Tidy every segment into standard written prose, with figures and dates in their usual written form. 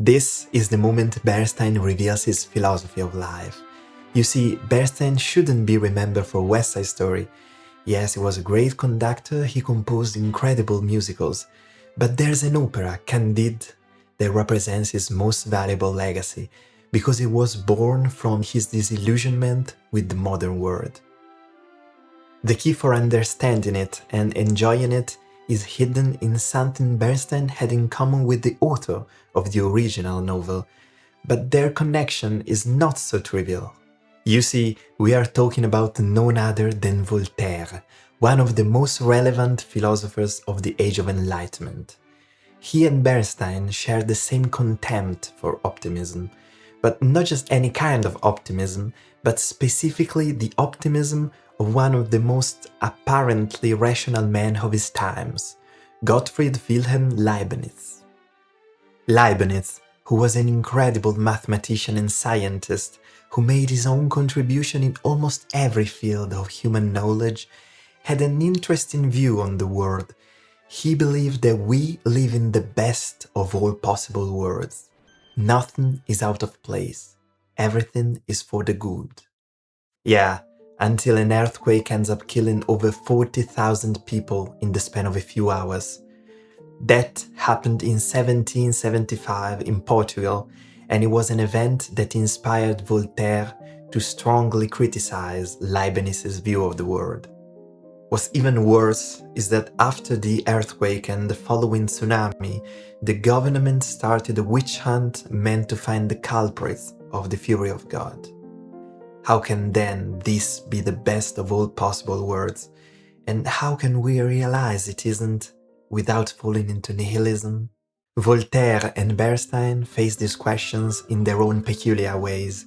This is the moment Bernstein reveals his philosophy of life. You see, Bernstein shouldn't be remembered for West Side Story. Yes, he was a great conductor, he composed incredible musicals, but there's an opera, Candide, that represents his most valuable legacy, because it was born from his disillusionment with the modern world. The key for understanding it and enjoying it is hidden in something Bernstein had in common with the author of the original novel, but their connection is not so trivial. You see, we are talking about none other than Voltaire, one of the most relevant philosophers of the Age of Enlightenment. He and Bernstein share the same contempt for optimism, but not just any kind of optimism, but specifically the optimism of one of the most apparently rational men of his times, Gottfried Wilhelm Leibniz. Leibniz, who was an incredible mathematician and scientist who made his own contribution in almost every field of human knowledge, had an interesting view on the world. He believed that we live in the best of all possible worlds. Nothing is out of place. Everything is for the good. Yeah, until an earthquake ends up killing over 40,000 people in the span of a few hours. That happened in 1775 in Portugal, and it was an event that inspired Voltaire to strongly criticize Leibniz's view of the world. What's even worse is that after the earthquake and the following tsunami, the government started a witch hunt meant to find the culprits of the fury of God. How can then this be the best of all possible worlds? And how can we realize it isn't without falling into nihilism? Voltaire and Bernstein face these questions in their own peculiar ways.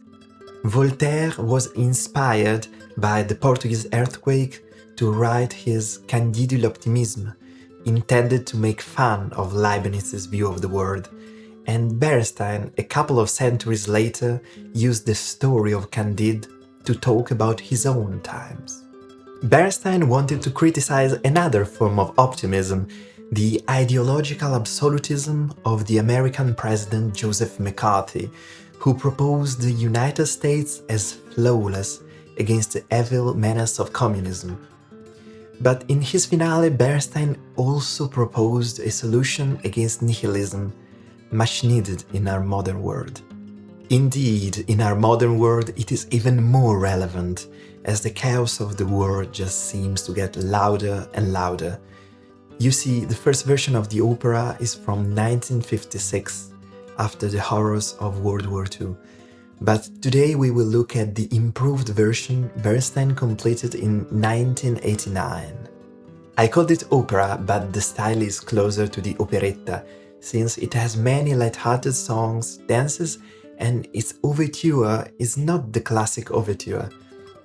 Voltaire was inspired by the Portuguese earthquake to write his Candide l'optimisme, intended to make fun of Leibniz's view of the world, and Bernstein, a couple of centuries later, used the story of Candide to talk about his own times. Bernstein wanted to criticize another form of optimism, the ideological absolutism of the American president Joseph McCarthy, who proposed the United States as flawless against the evil menace of communism. But in his finale, Bernstein also proposed a solution against nihilism, much needed in our modern world. Indeed, in our modern world, it is even more relevant, as the chaos of the world just seems to get louder and louder. You see, the first version of the opera is from 1956, after the horrors of World War II. But today we will look at the improved version Bernstein completed in 1989. I called it opera, but the style is closer to the operetta, since it has many light-hearted songs, dances, and its overture is not the classic overture.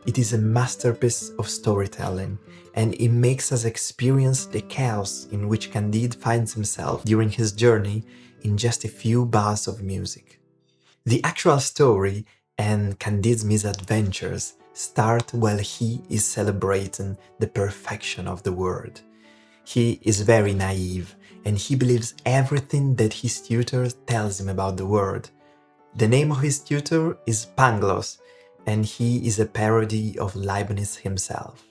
It is a masterpiece of storytelling, and it makes us experience the chaos in which Candide finds himself during his journey in just a few bars of music. The actual story and Candide's misadventures start while he is celebrating the perfection of the world. He is very naive, and he believes everything that his tutor tells him about the world. The name of his tutor is Pangloss, and he is a parody of Leibniz himself.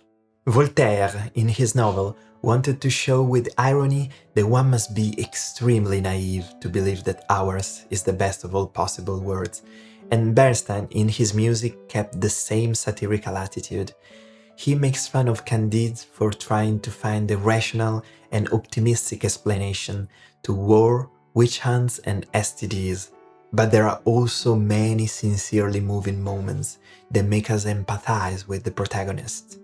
Voltaire, in his novel, wanted to show with irony that one must be extremely naive to believe that ours is the best of all possible worlds, and Bernstein, in his music, kept the same satirical attitude. He makes fun of Candide for trying to find a rational and optimistic explanation to war, witch hunts, and STDs. But there are also many sincerely moving moments that make us empathize with the protagonist.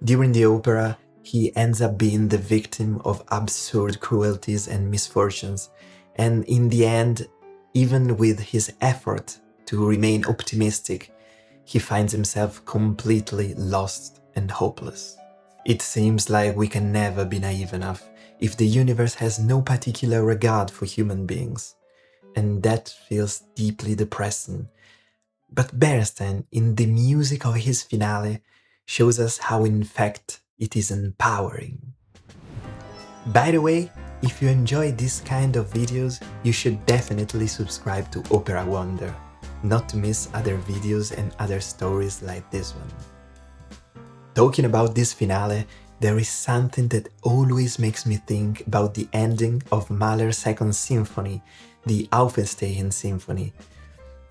During the opera, he ends up being the victim of absurd cruelties and misfortunes, and in the end, even with his effort to remain optimistic, he finds himself completely lost and hopeless. It seems like we can never be naive enough if the universe has no particular regard for human beings, and that feels deeply depressing. But Bernstein, in the music of his finale, shows us how in fact it is empowering. By the way, If you enjoy this kind of videos, you should definitely subscribe to Opera Wonder, not to miss other videos and other stories like this one. Talking about this finale, there is something that always makes me think about the ending of Mahler's Second Symphony, the Aufstehen Symphony.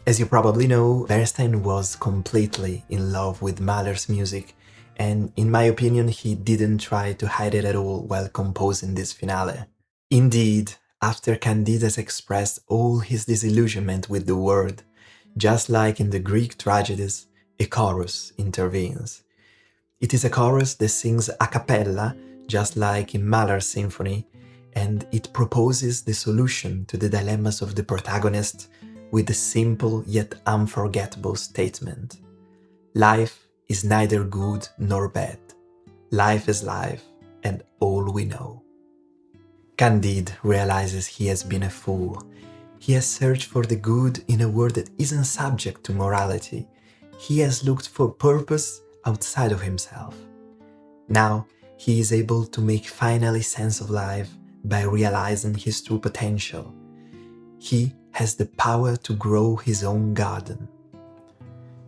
As you probably know, Bernstein was completely in love with Mahler's music, and in my opinion, he didn't try to hide it at all while composing this finale. Indeed, after Candide has expressed all his disillusionment with the world, just like in the Greek tragedies, a chorus intervenes. It is a chorus that sings a cappella, just like in Mahler's symphony, and it proposes the solution to the dilemmas of the protagonist with a simple yet unforgettable statement. Life is neither good nor bad. Life is life, and all we know. Candide realizes he has been a fool. He has searched for the good in a world that isn't subject to morality. He has looked for purpose outside of himself. Now, he is able to make finally sense of life by realizing his true potential. He has the power to grow his own garden.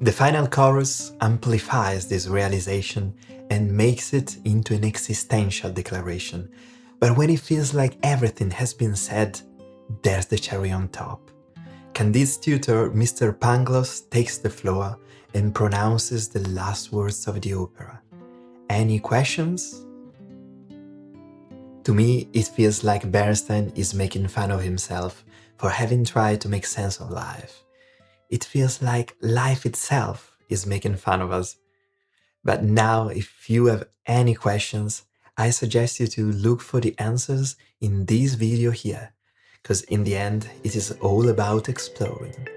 The final chorus amplifies this realization and makes it into an existential declaration. But when it feels like everything has been said, there's the cherry on top. Candide's tutor, Mr. Pangloss, takes the floor and pronounces the last words of the opera. Any questions? To me, it feels like Bernstein is making fun of himself for having tried to make sense of life. It feels like life itself is making fun of us. But now, if you have any questions, I suggest you to look for the answers in this video here, because in the end, it is all about exploring.